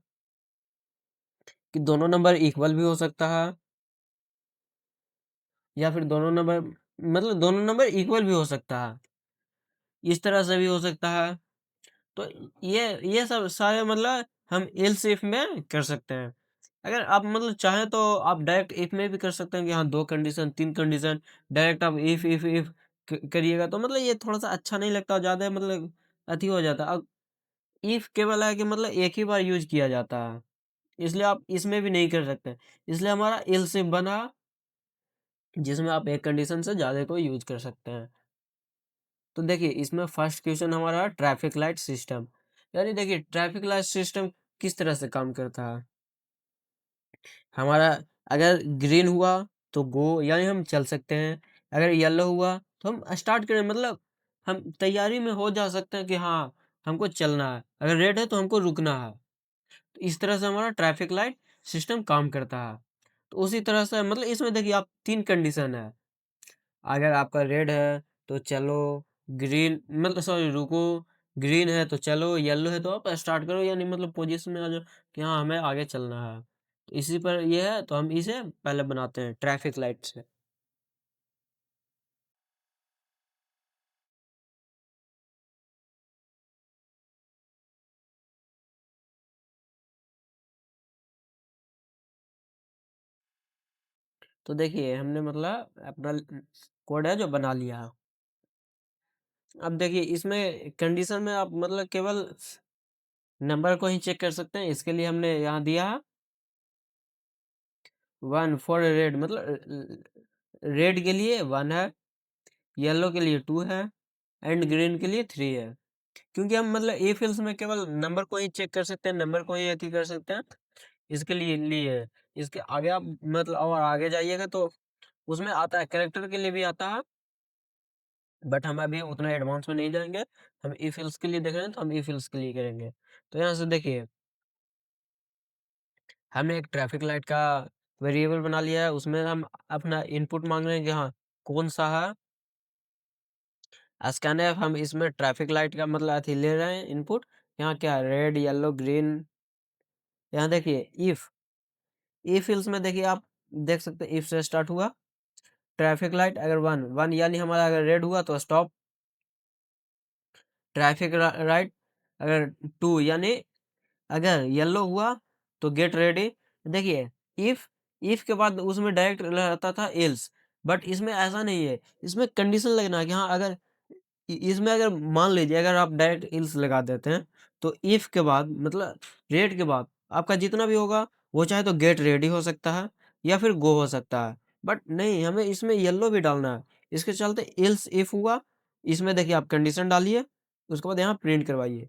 कि दोनों नंबर इक्वल भी हो सकता है, या फिर दोनों नंबर मतलब दोनों नंबर इक्वल भी हो सकता है, इस तरह से भी हो सकता है। तो ये सब सारे मतलब हम एल्स इफ में कर सकते हैं। अगर आप मतलब चाहें तो आप डायरेक्ट इफ में भी कर सकते हैं कि हाँ 2 कंडीशन 3 कंडीशन डायरेक्ट आप इफ करिएगा तो मतलब ये थोड़ा सा अच्छा नहीं लगता, ज़्यादा मतलब अति हो जाता है। अब इफ केवल है कि मतलब एक ही बार यूज किया जाता है, इसलिए आप इसमें भी नहीं कर सकते। इसलिए हमारा एल्स इफ बना जिसमें आप एक कंडीशन से ज़्यादा को यूज कर सकते हैं। तो देखिए इसमें फर्स्ट क्वेश्चन हमारा ट्रैफिक लाइट सिस्टम, यानी देखिए ट्रैफिक लाइट सिस्टम किस तरह से काम करता है। हमारा अगर ग्रीन हुआ तो गो, यानी हम चल सकते हैं। अगर येलो हुआ तो हम स्टार्ट करें, मतलब हम तैयारी में हो जा सकते हैं कि हाँ हमको चलना है। अगर रेड है तो हमको रुकना है। तो इस तरह से हमारा ट्रैफिक लाइट सिस्टम काम करता है। तो उसी तरह से मतलब इसमें देखिए आप तीन कंडीशन है। अगर आपका रेड है तो चलो, ग्रीन मतलब सॉरी रुको, ग्रीन है तो चलो, येलो है तो आप स्टार्ट करो, यानी मतलब पोजीशन में आ जाओ कि हाँ हमें आगे चलना है। तो इसी पर ये है, तो हम इसे पहले बनाते हैं ट्रैफिक लाइट से। तो देखिए हमने मतलब अपना कोड है जो बना लिया है। अब देखिए इसमें कंडीशन में आप मतलब केवल नंबर को ही चेक कर सकते हैं। इसके लिए हमने यहाँ दिया है 1 फॉर रेड, मतलब रेड के लिए 1 है, येलो के लिए 2 है, एंड ग्रीन के लिए 3 है। क्योंकि हम मतलब ए फिल्स में केवल नंबर को ही चेक कर सकते हैं, नंबर को ही अथी कर सकते हैं, इसके लिए है। इसके आगे आप मतलब और आगे जाइएगा तो उसमें आता है, कैरेक्टर के लिए भी आता है, बट हम अभी उतना एडवांस में नहीं जाएंगे। हम ई फिल्स के लिए देख रहे हैं तो हम ई फिल्स के लिए करेंगे। तो यहाँ से देखिए हमने एक ट्रैफिक लाइट का वेरिएबल बना लिया है, उसमें हम अपना इनपुट मांग रहे हैं कि हाँ कौन सा है स्कैनफ। हम इसमें ट्रैफिक लाइट का मतलब अथी ले रहे हैं इनपुट। यहाँ क्या रेड येलो ग्रीन। यहाँ देखिए इफ ई फिल्स में देखिए आप देख सकते हैं इफ से स्टार्ट हुआ। ट्रैफिक लाइट अगर वन वन यानी हमारा अगर रेड हुआ तो स्टॉप। ट्रैफिक राइट अगर 2 यानी अगर येलो हुआ तो गेट रेडी। देखिए इफ इफ के बाद उसमें डायरेक्ट रहता था एल्स, बट इसमें ऐसा नहीं है। इसमें कंडीशन लगना है कि हाँ अगर इसमें अगर मान लीजिए अगर आप डायरेक्ट इल्स लगा देते हैं तो इफ के बाद मतलब रेड के बाद आपका जितना भी होगा वो चाहे तो गेट रेडी हो सकता है या फिर गो हो सकता है। बट नहीं, हमें इसमें येलो भी डालना है। इसके चलते इल्स इफ हुआ, इसमें देखिए आप कंडीशन डालिए, उसके बाद यहाँ प्रिंट करवाइए।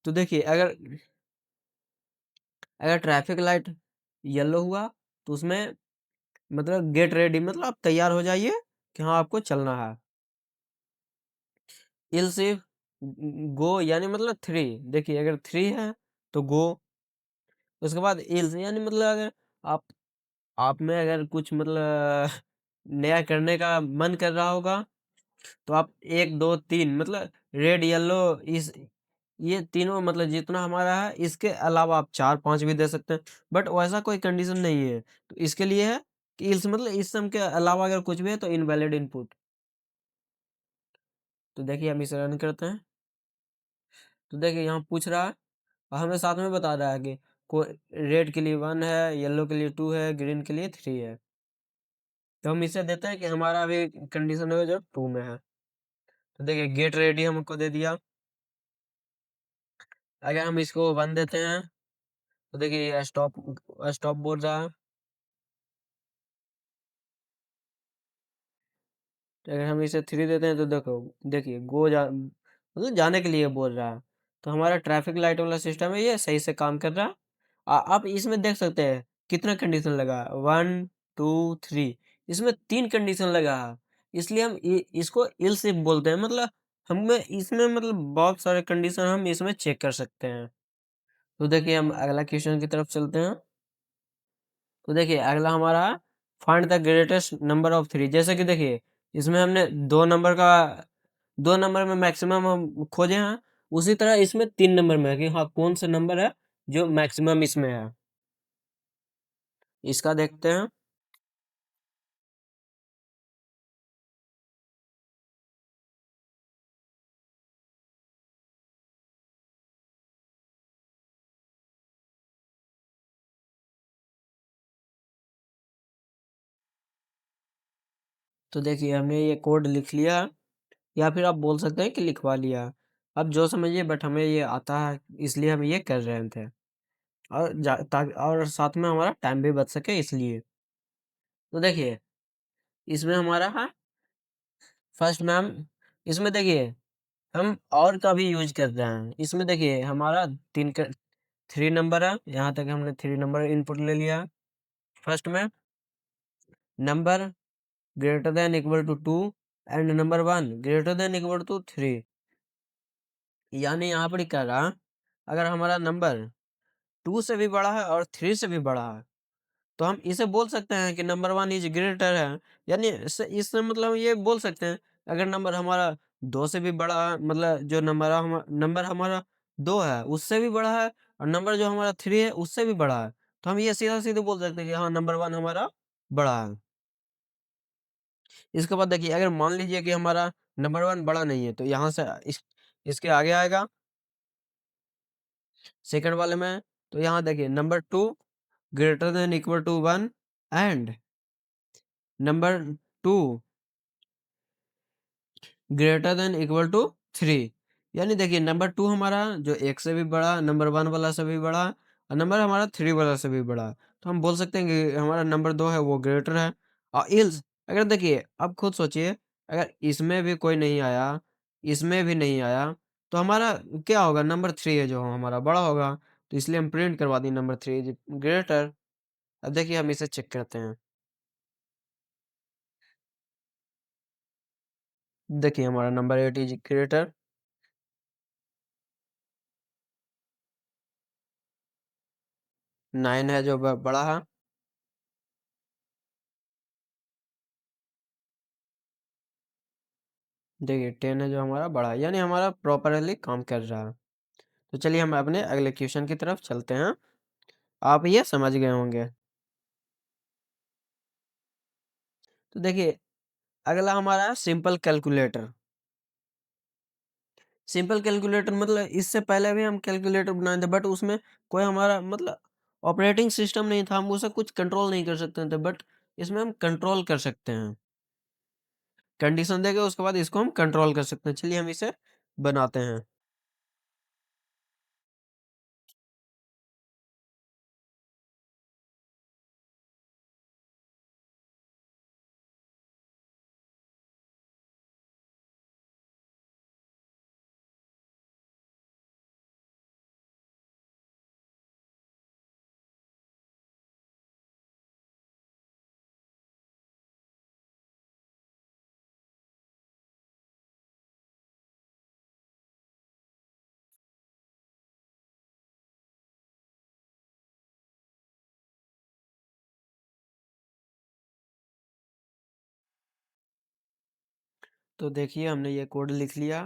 तो देखिए अगर अगर ट्रैफिक लाइट येलो हुआ तो उसमें मतलब गेट रेडी, मतलब आप तैयार हो जाइए कि हाँ आपको चलना है। इल्स इफ गो यानी मतलब 3, देखिए अगर 3 है तो गो। उसके बाद इल्स यानी मतलब अगर आप में अगर कुछ मतलब नया करने का मन कर रहा होगा तो आप 1 2 3 मतलब रेड येलो इस ये तीनों मतलब जितना हमारा है इसके अलावा आप 4 5 भी दे सकते हैं। बट वैसा कोई कंडीशन नहीं है, तो इसके लिए है कि इल्स मतलब इस सम के अलावा अगर कुछ भी है तो इनवैलिड इनपुट। तो देखिए हम इसे रन करते हैं। तो देखिए यहाँ पूछ रहा है और हमें साथ में बता रहा है कि को रेड के लिए 1 है, येलो के लिए 2 है, ग्रीन के लिए 3 है। तो हम इसे देते हैं कि हमारा अभी कंडीशन है जो 2 में है। तो देखिए गेट रेडी हमको दे दिया। अगर हम इसको 1 देते हैं तो देखिए ये स्टॉप स्टॉप बोल रहा है। तो अगर हम इसे 3 देते हैं तो देखो देखिए गो जा मतलब जाने के लिए बोल रहा है। तो हमारा ट्रैफिक लाइट वाला सिस्टम है ये सही से काम कर रहा है। आप इसमें देख सकते हैं कितना कंडीशन लगा है, 1 2 3। इसमें 3 कंडीशन लगा है, इसलिए हम इसको इल्स इफ बोलते हैं। मतलब हमें इसमें मतलब बहुत सारे कंडीशन हम इसमें चेक कर सकते हैं। तो देखिए हम अगला क्वेश्चन की तरफ चलते हैं। तो देखिए अगला हमारा find the greatest number of 3। जैसे कि देखिए इसमें हमने 2 नंबर में मैक्सिमम हम खोजे हैं, उसी तरह इसमें 3 नंबर में है कि हाँ कौन सा नंबर है जो मैक्सिमम इसमें है। इसका देखते हैं। तो देखिए हमने ये कोड लिख लिया, या फिर आप बोल सकते हैं कि लिखवा लिया। अब जो समझिए, बट हमें ये आता है इसलिए हम ये कर रहे थे, और और साथ में हमारा टाइम भी बच सके इसलिए। तो देखिए इसमें हमारा है फर्स्ट में हम इसमें देखिए हम और का भी यूज़ कर रहे हैं। इसमें देखिए हमारा 3 नंबर है, यहाँ तक हमने 3 नंबर इनपुट ले लिया है। फर्स्ट में number greater than equal to 2 and number 1 greater than equal to 3। यानी यहाँ पर क्या रहा, अगर हमारा नंबर 2 से भी बड़ा है और 3 से भी बड़ा है, तो हम इसे बोल सकते हैं कि नंबर 1 इज़ ग्रेटर है। यानी इससे मतलब ये बोल सकते हैं, अगर नंबर हमारा 2 से भी बड़ा है, मतलब जो नंबर हमारा 2 है, उससे भी बड़ा है, और नंबर जो हमारा 3 है, उससे भी बड़ा है, तो हम ये सीधा-सीधे बोल सकते हैं कि हाँ, नंबर 1 हमारा बड़ा है। इसके बाद देखिए, अगर मान लीजिए कि हमारा नंबर 1 बड़ा नहीं है, तो यहाँ से इसके आगे आएगा सेकंड वाले में, तो यहाँ देखिए number 2 greater than equal to 1 and number 2 greater than equal to 3। यानी देखिए नंबर 2 हमारा जो 1 से भी बड़ा, नंबर 1 वाला से भी बड़ा, और नंबर हमारा 3 वाला से भी बड़ा। तो हम बोल सकते हैं कि हमारा नंबर 2 है वो ग्रेटर है। और इल्स अगर देखिए अब खुद सोचिए, अगर इसमें भी कोई नहीं आया, इसमें भी नहीं आया, तो हमारा क्या होगा, नंबर 3 है जो हमारा बड़ा होगा। तो इसलिए हम प्रिंट करवा दें नंबर 3 इज़ ग्रेटर। अब देखिए हम इसे चेक करते हैं। देखिए हमारा नंबर 8 इज़ ग्रेटर, 9 है जो बड़ा है। देखिए 10 है जो हमारा बड़ा है, यानी हमारा प्रॉपरली काम कर रहा है। तो चलिए हम अपने अगले क्वेश्चन की तरफ चलते हैं। आप ये समझ गए होंगे। तो देखिए अगला हमारा है सिंपल कैलकुलेटर। सिंपल कैलकुलेटर मतलब इससे पहले भी हम कैलकुलेटर बनाए थे, बट उसमें कोई हमारा मतलब ऑपरेटिंग सिस्टम नहीं था, हम उसे कुछ कंट्रोल नहीं कर सकते थे, बट इसमें हम कंट्रोल कर सकते हैं। कंडीशन देके उसके बाद इसको हम कंट्रोल कर सकते हैं। चलिए हम इसे बनाते हैं। तो देखिए हमने ये कोड लिख लिया।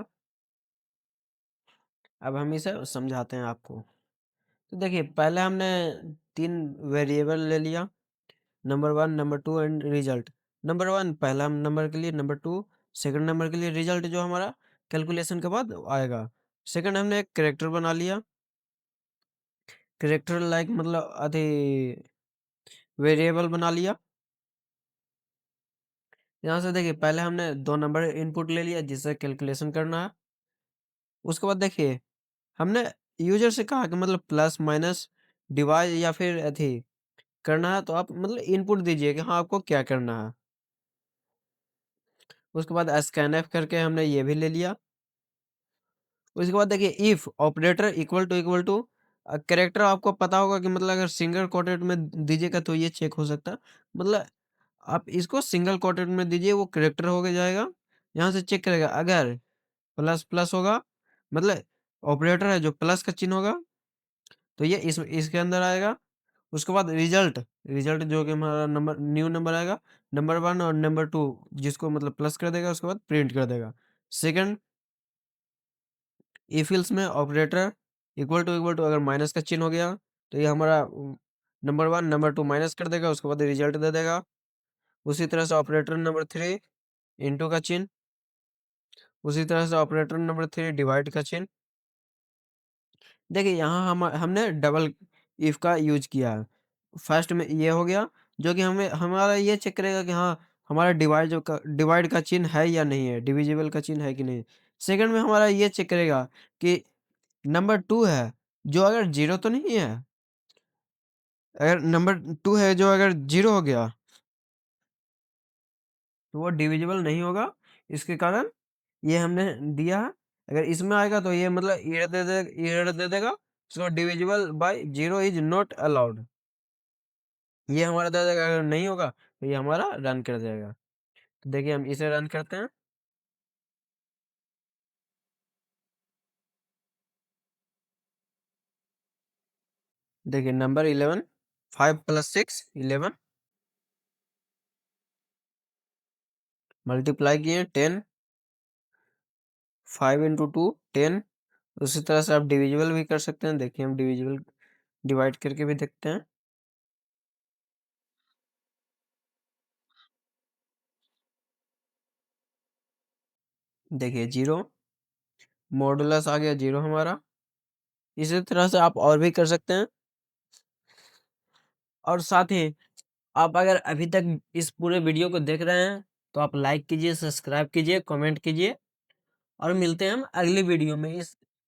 अब हम इसे समझाते हैं आपको। तो देखिए पहले हमने 3 वेरिएबल ले लिया, number 1, number 2 and result. Number 1 पहला नंबर के लिए, नंबर 2 सेकंड नंबर के लिए, रिजल्ट जो हमारा कैलकुलेशन के बाद आएगा। सेकंड हमने एक कैरेक्टर बना लिया, कैरेक्टर लाइक मतलब अति वेरिएबल बना लिया। यहाँ से देखिए पहले हमने 2 नंबर इनपुट ले लिया जिससे कैलकुलेशन करना है। उसके बाद देखिए हमने यूज़र से कहा कि मतलब प्लस, माइनस, डिवाइड या फिर अथी करना है, तो आप मतलब इनपुट दीजिए कि हाँ, आपको क्या करना है। उसके बाद स्कैनफ करके हमने ये भी ले लिया। उसके बाद देखिए if operator equal to character आपको पता होगा कि मतलब अगर सिंगल कोटेड में दीजिएगा तो ये चेक हो सकता है। मतलब आप इसको सिंगल कोटेड में दीजिए, वो कैरेक्टर हो के जाएगा। यहाँ से चेक करेगा, अगर प्लस प्लस होगा, मतलब ऑपरेटर है जो प्लस का चिन्ह होगा, तो ये इसके अंदर आएगा। उसके बाद रिजल्ट, रिजल्ट जो कि हमारा नंबर न्यू नंबर आएगा, नंबर 1 और नंबर 2 जिसको मतलब प्लस कर देगा, उसके बाद प्रिंट कर देगा। सेकंड इफ एल्स में ऑपरेटर इक्वल टू अगर माइनस का चिन्ह हो गया, तो ये हमारा नंबर 1 नंबर 2 माइनस कर देगा, उसके बाद रिजल्ट दे देगा। उसी तरह से ऑपरेटर नंबर 3 इंटू का चिन्ह, उसी तरह से ऑपरेटर नंबर 3 डिवाइड का चिन्ह। देखिए यहाँ हमने डबल इफ का यूज़ किया है। फर्स्ट में ये हो गया, जो कि हमें हमारा ये चेक करेगा कि हाँ, हमारा डिवाइड का चिन्ह है या नहीं है, डिविजिबल का चिन्ह है कि नहीं। सेकंड में हमारा ये चेक करेगा कि नंबर 2 है, जो अगर 0 तो नहीं है। अगर नंबर 2 है जो अगर 0 हो गया, तो वो डिविजिबल नहीं होगा। इसके कारण ये हमने दिया है। अगर इसमें आएगा तो ये मतलब एरर दे देगा। So divisible by 0 is not allowed, ये हमारा दे देगा। अगर नहीं होगा तो ये हमारा रन कर देगा। तो देखिए हम इसे रन करते हैं। देखिए नंबर 11, 5 + 6 11, मल्टीप्लाई किए 10, 5 × 2 10। उसी तरह से आप डिविजिबल भी कर सकते हैं। देखिए हम डिविजिबल डिवाइड करके भी देखते हैं। देखिए 0, मॉडुलस आ गया 0 हमारा। इसी तरह से आप और भी कर सकते हैं। और साथ ही आप अगर अभी तक इस पूरे वीडियो को देख रहे हैं तो आप लाइक कीजिए, सब्सक्राइब कीजिए, कमेंट कीजिए। और मिलते हैं हम अगली वीडियो में।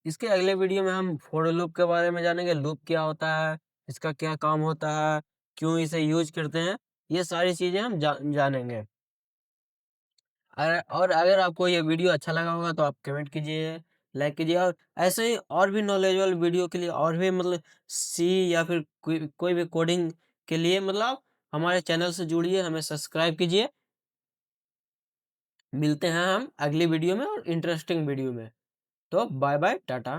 इसके अगले वीडियो में हम फॉर लूप के बारे में जानेंगे। लूप क्या होता है, इसका क्या काम होता है, क्यों इसे यूज करते हैं, ये सारी चीजें हम जानेंगे। और अगर आपको ये वीडियो अच्छा लगा होगा तो आप कमेंट कीजिए, लाइक कीजिए। और ऐसे ही और भी नॉलेजेबल वीडियो के लिए, और भी मतलब सी या फिर कोई भी कोडिंग के लिए, मतलब हमारे चैनल से जुड़िए, हमें सब्सक्राइब कीजिए। मिलते हैं हम अगली वीडियो में और इंटरेस्टिंग वीडियो में। तो बाय बाय, टाटा।